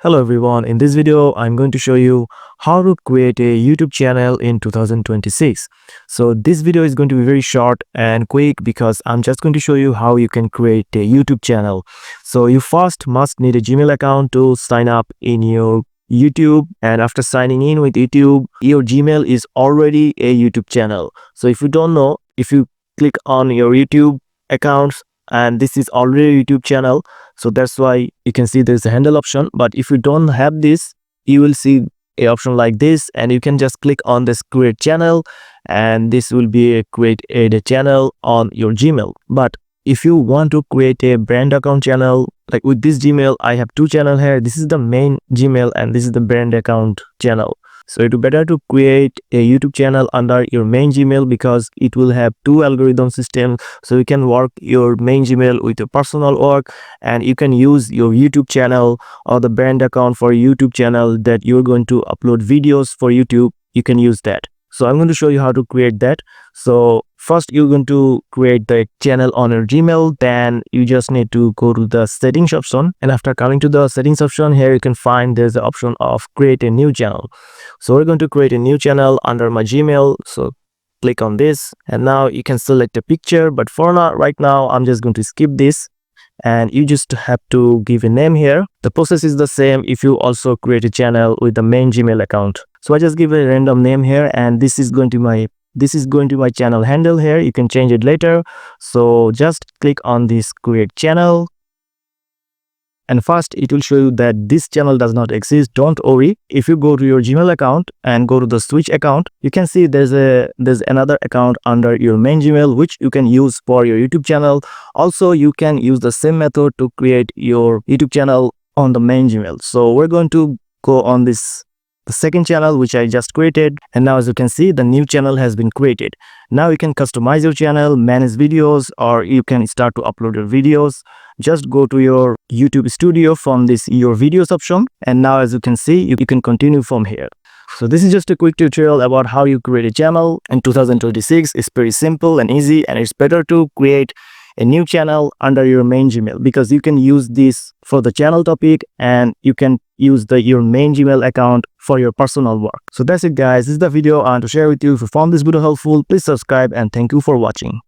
Hello everyone, in this video I'm going to show you how to create a YouTube channel in 2026. So this video is going to be very short and quick because I'm just going to show you how you can create a YouTube channel. So you first must need a Gmail account to sign up in your YouTube, and after signing in with YouTube, your Gmail is already a YouTube channel. So if you don't know, if you click on your YouTube accounts, and this is already a YouTube channel, so that's why you can see there's a handle option. But if you don't have this, you will see a option like this, and you can just click on this create channel, and this will be a create a channel on your Gmail. But if you want to create a brand account channel, like with this Gmail, I have two channels here. This is the main Gmail and this is the brand account channel. So it would be better to create a YouTube channel under your main Gmail because it will have two algorithm systems. So you can work your main Gmail with your personal work, and you can use your YouTube channel or the brand account for YouTube channel that you're going to upload videos for YouTube. You can use that. So I'm going to show you how to create that. So first you're going to create the channel on your Gmail. Then you just need to go to the settings option, and after coming to the settings option, here you can find there's the option of create a new channel. So we're going to create a new channel under my Gmail. So click on this, and now you can select a picture, but for now, right now I'm just going to skip this, and you just have to give a name here. The process is the same if you also create a channel with the main Gmail account. So I just give a random name here, and this is going to my channel handle here. You can change it later. So just click on this create channel, and first it will show you that this channel does not exist. Don't worry. If you go to your Gmail account and go to the switch account, you can see there's another account under your main Gmail which you can use for your YouTube channel. Also, you can use the same method to create your YouTube channel on the main Gmail. So we're going to go on the second channel which I just created, and now as you can see, the new channel has been created. Now you can customize your channel, manage videos, or you can start to upload your videos. Just go to your YouTube studio from this your videos option, and now as you can see, you can continue from here. So this is just a quick tutorial about how you create a channel in 2026. It's pretty simple and easy, and it's better to create a new channel under your main Gmail because you can use this for the channel topic, and you can use your main Gmail account for your personal work. So that's it guys, this is the video I want to share with you. If you found this video helpful, please subscribe, and thank you for watching.